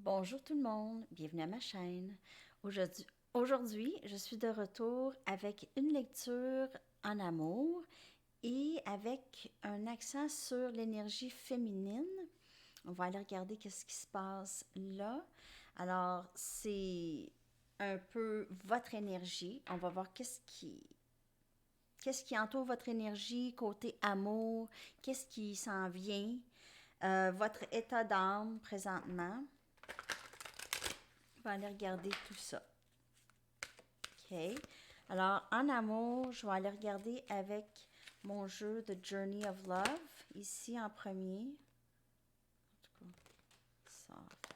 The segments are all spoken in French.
Bonjour tout le monde, bienvenue à ma chaîne. Aujourd'hui, je suis de retour avec une lecture en amour et avec un accent sur l'énergie féminine. On va aller regarder qu'est-ce qui se passe là. Alors, c'est un peu votre énergie. On va voir qu'est-ce qui entoure votre énergie côté amour, qu'est-ce qui s'en vient, votre état d'âme présentement. On va aller regarder tout ça. OK. Alors, en amour, je vais aller regarder avec mon jeu The Journey of Love, ici en premier. En tout cas, soft.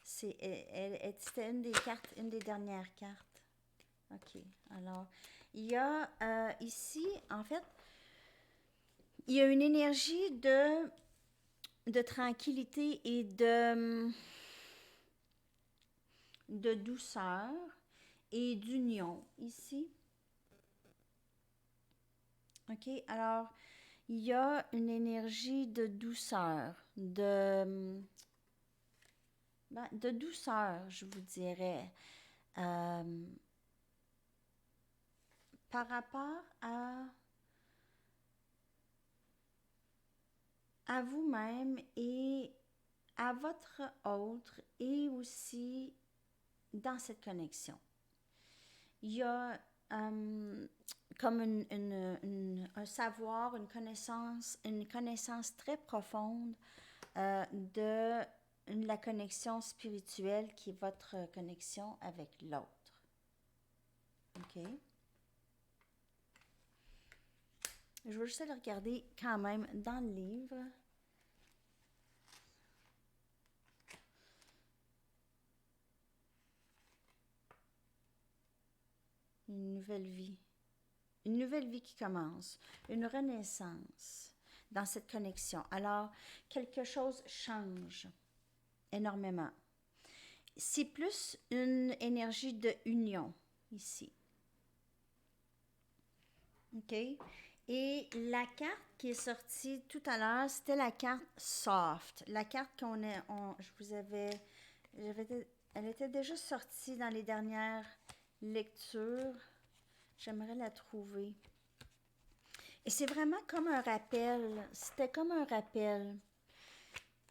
C'était une des cartes, une des dernières cartes. OK. Alors, il y a ici, en fait, il y a une énergie de tranquillité et de douceur et d'union ici. OK, alors il y a une énergie de douceur, de douceur, je vous dirais, euh, par rapport à vous-même et à votre autre et aussi dans cette connexion. Il y a comme un savoir, une connaissance très profonde de la connexion spirituelle qui est votre connexion avec l'autre. OK? Je vais juste aller regarder quand même dans le livre. Une nouvelle vie. Une nouvelle vie qui commence. Une renaissance dans cette connexion. Alors, quelque chose change énormément. C'est plus une énergie de union ici. OK? Et la carte qui est sortie tout à l'heure, c'était la carte soft. La carte je vous avais, elle était déjà sortie dans les dernières lectures. J'aimerais la trouver. Et c'est vraiment comme un rappel. C'était comme un rappel.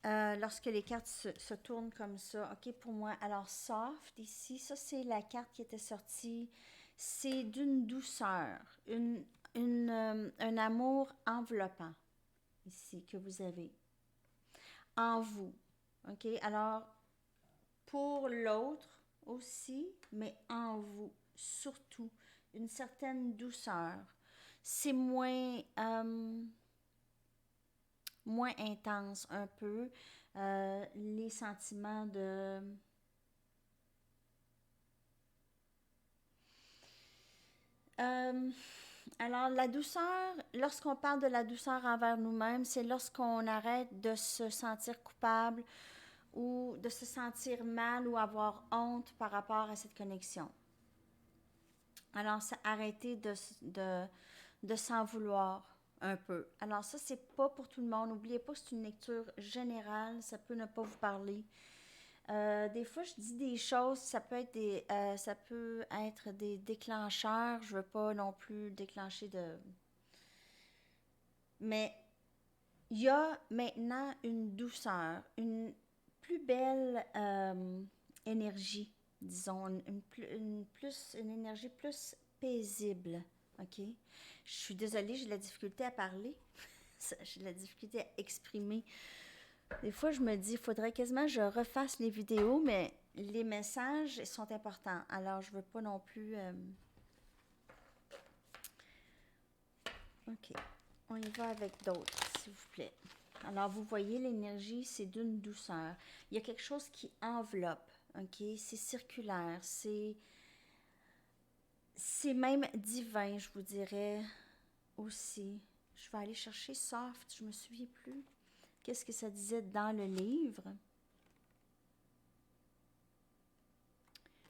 Lorsque les cartes se tournent comme ça. OK, pour moi. Alors, soft, ici, ça, c'est la carte qui était sortie. C'est d'une douceur, un amour enveloppant, ici, que vous avez en vous. OK, alors, pour l'autre aussi, mais en vous, surtout, une certaine douceur. C'est moins intense un peu. Les sentiments de... Euh, alors, la douceur, lorsqu'on parle de la douceur envers nous-mêmes, c'est lorsqu'on arrête de se sentir coupable ou de se sentir mal ou avoir honte par rapport à cette connexion. Alors, c'est arrêter de s'en vouloir un peu. Alors, ça, c'est pas pour tout le monde. N'oubliez pas que c'est une lecture générale. Ça peut ne pas vous parler. Des fois, je dis des choses, ça peut être des déclencheurs. Je veux pas non plus déclencher de... Mais il y a maintenant une douceur, une plus belle énergie, disons, une énergie plus paisible. OK? Je suis désolée, j'ai de la difficulté à parler. J'ai de la difficulté à exprimer. Des fois, je me dis, il faudrait quasiment que je refasse les vidéos, mais les messages sont importants. Alors, je veux pas non plus... OK. On y va avec d'autres, s'il vous plaît. Alors, vous voyez, l'énergie, c'est d'une douceur. Il y a quelque chose qui enveloppe, OK? C'est circulaire, c'est même divin, je vous dirais aussi. Je vais aller chercher soft, je me souviens plus. Qu'est-ce que ça disait dans le livre?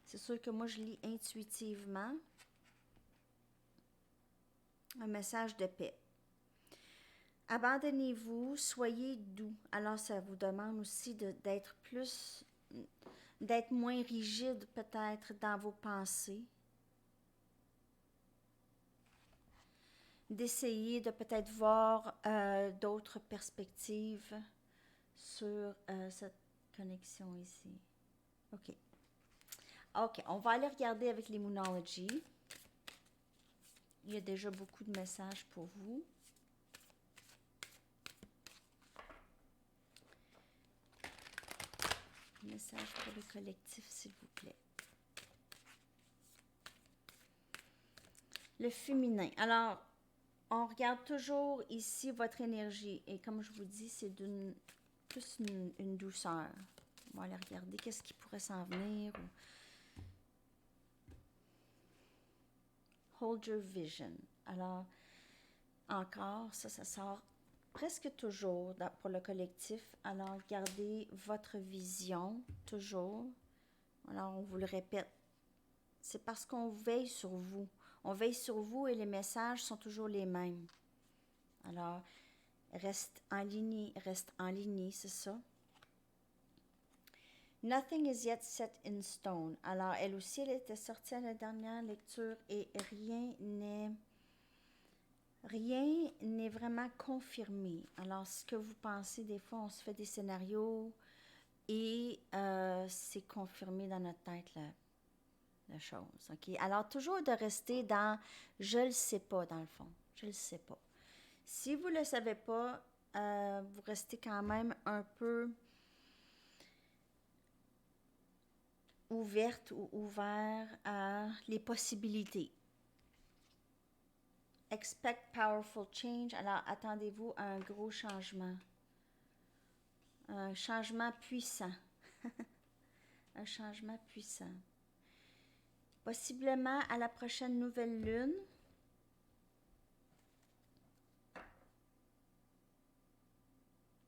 C'est sûr que moi, je lis intuitivement un message de paix. Abandonnez-vous, soyez doux. Alors, ça vous demande aussi d'être plus, d'être moins rigide peut-être dans vos pensées. D'essayer de peut-être voir d'autres perspectives sur cette connexion ici. OK. OK, on va aller regarder avec les Moonology. Il y a déjà beaucoup de messages pour vous. Message pour le collectif, s'il vous plaît. Le féminin. Alors, on regarde toujours ici votre énergie. Et comme je vous dis, c'est plus une douceur. On va aller regarder qu'est-ce qui pourrait s'en venir. Hold your vision. Alors, encore, ça sort presque toujours pour le collectif. Alors, gardez votre vision toujours. Alors, on vous le répète. C'est parce qu'on veille sur vous. On veille sur vous et les messages sont toujours les mêmes. Alors, reste en ligne, c'est ça. Nothing is yet set in stone. Alors, elle aussi, elle était sortie à la dernière lecture et rien n'est vraiment confirmé. Alors, ce que vous pensez, des fois, on se fait des scénarios et c'est confirmé dans notre tête, la chose. OK? Alors, toujours de rester dans « je le sais pas » dans le fond. Je le sais pas. Si vous le savez pas, vous restez quand même un peu ouverte ou ouvert à les possibilités. Expect powerful change. Alors, attendez-vous à un gros changement. Un changement puissant. Un changement puissant. Possiblement à la prochaine nouvelle lune.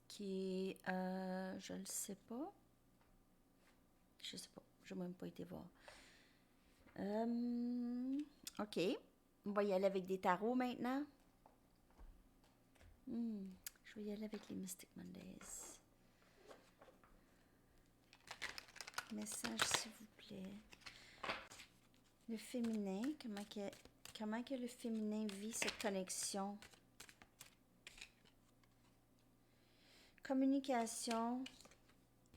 Qui est, je ne sais pas. Je sais pas. Je n'ai même pas été voir. OK. On va y aller avec des tarots maintenant. Je vais y aller avec les Mystic Mondays. Message, s'il vous plaît. Le féminin, comment que le féminin vit cette connexion? Communication,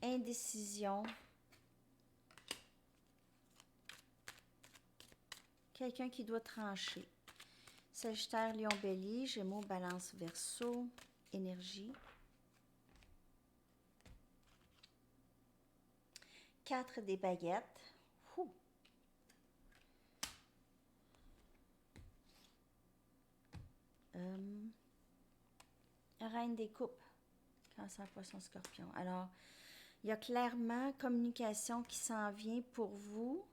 indécision. Quelqu'un qui doit trancher. Sagittaire, Lion, Bélier, Gémeaux, Balance, Verseau, énergie. 4 des baguettes. Ouh. Reine des coupes. Cancer, Poisson, Scorpion. Alors, il y a clairement communication qui s'en vient pour vous.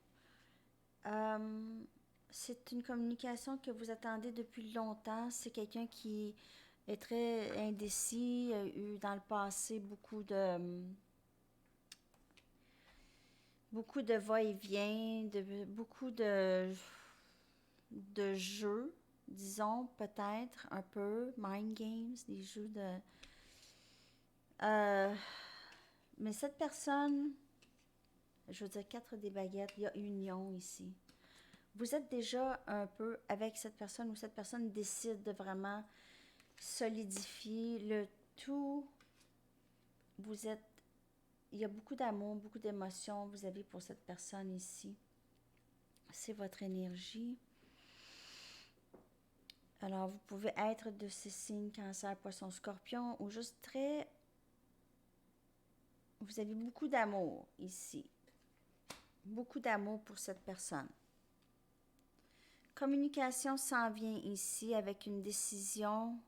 C'est une communication que vous attendez depuis longtemps. C'est quelqu'un qui est très indécis, a eu dans le passé beaucoup de va-et-vient, beaucoup de jeux, disons, peut-être un peu, mind games, des jeux de... mais cette personne, je veux dire 4 des baguettes, il y a union ici. Vous êtes déjà un peu avec cette personne ou cette personne décide de vraiment solidifier le tout. Il y a beaucoup d'amour, beaucoup d'émotions vous avez pour cette personne ici. C'est votre énergie. Alors, vous pouvez être de ces signes Cancer, Poisson, Scorpion ou juste très... Vous avez beaucoup d'amour ici. Beaucoup d'amour pour cette personne. Communication s'en vient ici avec une décision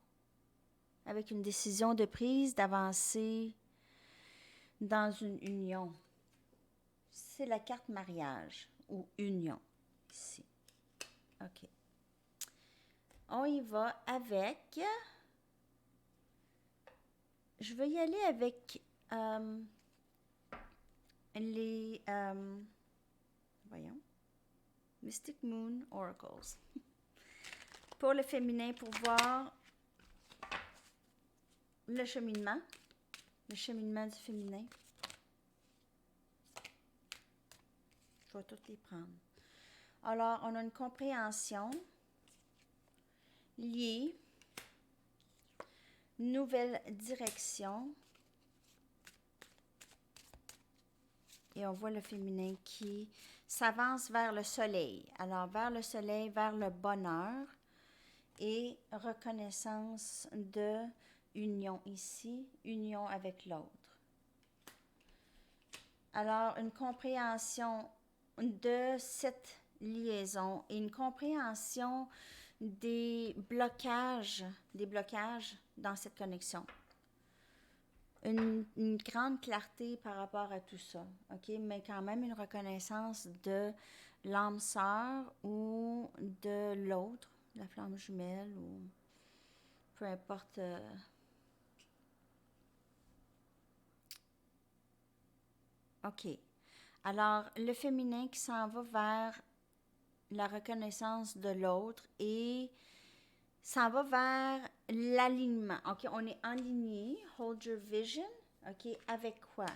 de prise, d'avancer dans une union. C'est la carte mariage ou union ici. OK. On y va avec... Je vais y aller avec les... voyons. Mystic Moon Oracles. Pour le féminin, pour voir le cheminement du féminin. Je vais toutes les prendre. Alors, on a une compréhension liée, nouvelle direction, et on voit le féminin qui s'avance vers le soleil. Alors, vers le soleil, vers le bonheur et reconnaissance de union ici, union avec l'autre. Alors, une compréhension de cette liaison et une compréhension des blocages dans cette connexion. Une grande clarté par rapport à tout ça, OK? Mais quand même une reconnaissance de l'âme sœur ou de l'autre, la flamme jumelle ou peu importe. OK. Alors, le féminin qui s'en va vers la reconnaissance de l'autre et s'en va vers l'alignement. OK, on est aligné, hold your vision. OK, avec quoi?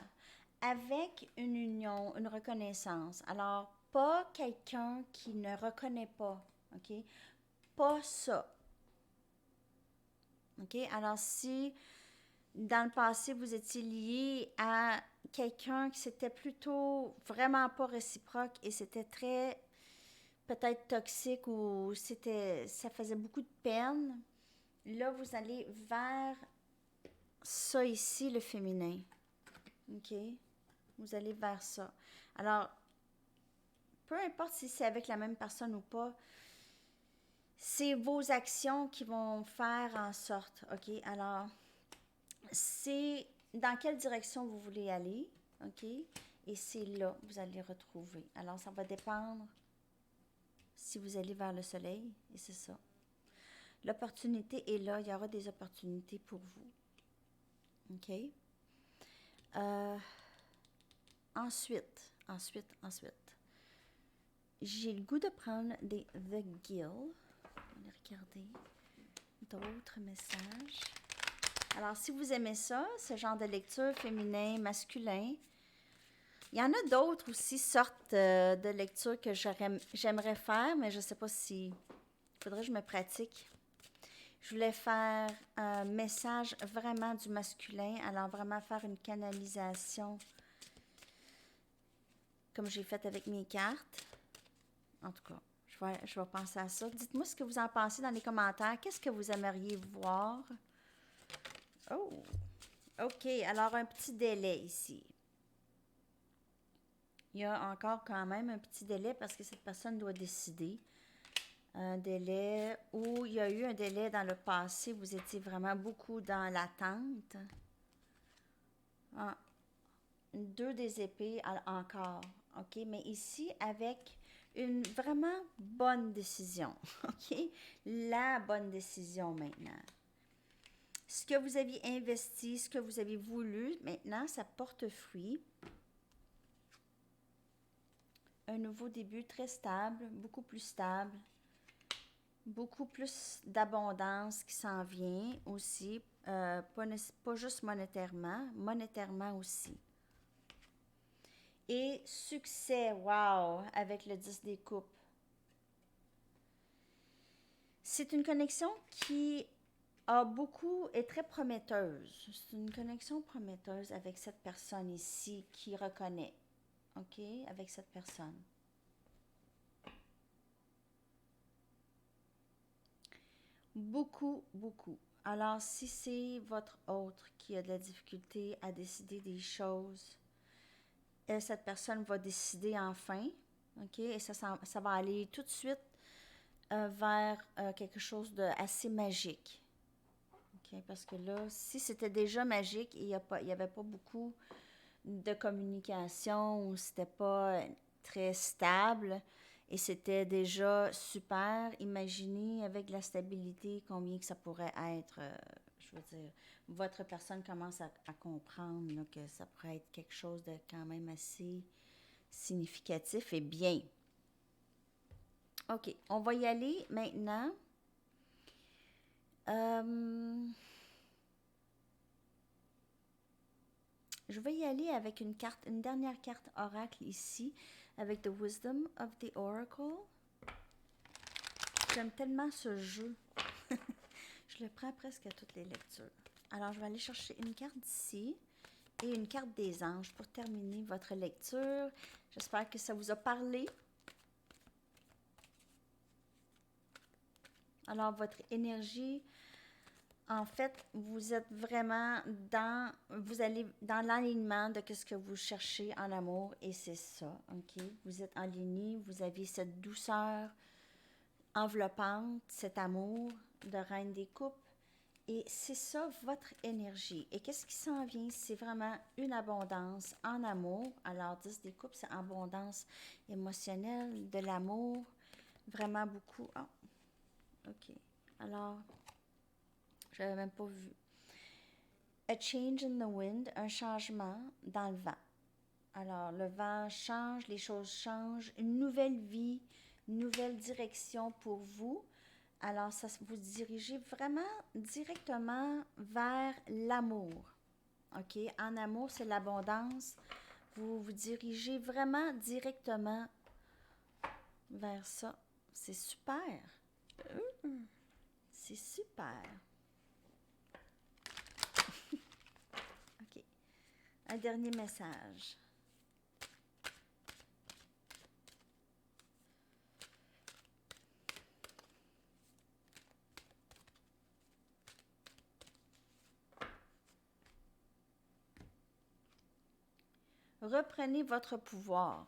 Avec une union, une reconnaissance. Alors, pas quelqu'un qui ne reconnaît pas. OK? Pas ça. OK? Alors, si dans le passé, vous étiez lié à quelqu'un qui c'était plutôt vraiment pas réciproque et c'était très peut-être toxique ou ça faisait beaucoup de peine, là, vous allez vers ça ici, le féminin. OK? Vous allez vers ça. Alors, peu importe si c'est avec la même personne ou pas, c'est vos actions qui vont faire en sorte. OK? Alors, c'est dans quelle direction vous voulez aller. OK? Et c'est là que vous allez retrouver. Alors, ça va dépendre si vous allez vers le soleil, et c'est ça. L'opportunité est là, il y aura des opportunités pour vous. OK? Ensuite, j'ai le goût de prendre des The Gill. On va regarder d'autres messages. Alors, si vous aimez ça, ce genre de lecture féminin, masculin, il y en a d'autres aussi sortes de lectures que j'aimerais faire, mais je ne sais pas si... Il faudrait que je me pratique. Je voulais faire un message vraiment du masculin, alors vraiment faire une canalisation comme j'ai fait avec mes cartes. En tout cas, je vais penser à ça. Dites-moi ce que vous en pensez dans les commentaires. Qu'est-ce que vous aimeriez voir? Oh! OK, alors un petit délai ici. Il y a encore quand même un petit délai parce que cette personne doit décider. Un délai où il y a eu un délai dans le passé, vous étiez vraiment beaucoup dans l'attente. Ah, 2 des épées encore, OK? Mais ici, avec une vraiment bonne décision, OK? La bonne décision maintenant. Ce que vous aviez investi, ce que vous avez voulu, maintenant, ça porte fruit. Un nouveau début très stable, beaucoup plus stable. Beaucoup plus d'abondance qui s'en vient aussi, pas juste monétairement aussi. Et succès, wow, avec le 10 des coupes. C'est une connexion qui est très prometteuse. C'est une connexion prometteuse avec cette personne ici qui reconnaît, OK, avec cette personne. Beaucoup, beaucoup. Alors, si c'est votre autre qui a de la difficulté à décider des choses, cette personne va décider enfin, OK? Et ça va aller tout de suite vers quelque chose d'assez magique. OK? Parce que là, si c'était déjà magique et il n'y avait pas beaucoup de communication ou c'était pas très stable et c'était déjà super, imaginez avec la stabilité combien que ça pourrait être, je veux dire, votre personne commence à comprendre là, que ça pourrait être quelque chose de quand même assez significatif et bien. OK, on va y aller maintenant. Je vais y aller avec une dernière carte oracle ici, avec The Wisdom of the Oracle. J'aime tellement ce jeu. Je le prends presque à toutes les lectures. Alors, je vais aller chercher une carte d'ici et une carte des anges pour terminer votre lecture. J'espère que ça vous a parlé. Alors, votre énergie, en fait, vous êtes vraiment vous allez dans l'alignement de ce que vous cherchez en amour et c'est ça, ok? Vous êtes aligné, vous avez cette douceur enveloppante, cet amour de Reine des Coupes et c'est ça votre énergie. Et qu'est-ce qui s'en vient? C'est vraiment une abondance en amour. Alors, 10 des Coupes, c'est abondance émotionnelle, de l'amour, vraiment beaucoup. Oh, ok. Alors, je n'avais même pas vu. A change in the wind, un changement dans le vent. Alors, le vent change, les choses changent, une nouvelle vie, une nouvelle direction pour vous. Alors, ça vous dirigez vraiment directement vers l'amour. OK? En amour, c'est l'abondance. Vous vous dirigez vraiment directement vers ça. C'est super. C'est super. OK. Un dernier message. Reprenez votre pouvoir.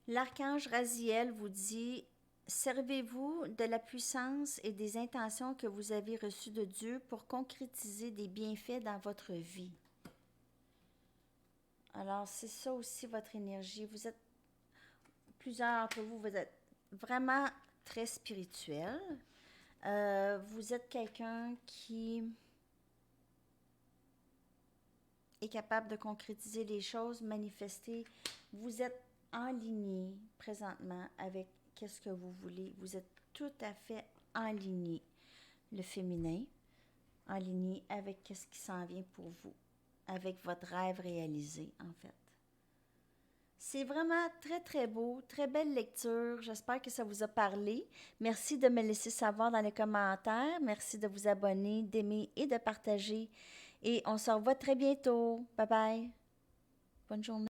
L'archange Raziel vous dit, servez-vous de la puissance et des intentions que vous avez reçues de Dieu pour concrétiser des bienfaits dans votre vie. Alors, c'est ça aussi votre énergie. Vous êtes, plusieurs d'entre vous, vous êtes vraiment très spirituel. Vous êtes quelqu'un qui est capable de concrétiser les choses, manifester. Vous êtes en ligne présentement avec qu'est-ce que vous voulez. Vous êtes tout à fait en ligne, le féminin, en ligne avec qu'est-ce qui s'en vient pour vous, avec votre rêve réalisé, en fait. C'est vraiment très, très beau, très belle lecture. J'espère que ça vous a parlé. Merci de me laisser savoir dans les commentaires. Merci de vous abonner, d'aimer et de partager. Et on se revoit très bientôt. Bye bye. Bonne journée.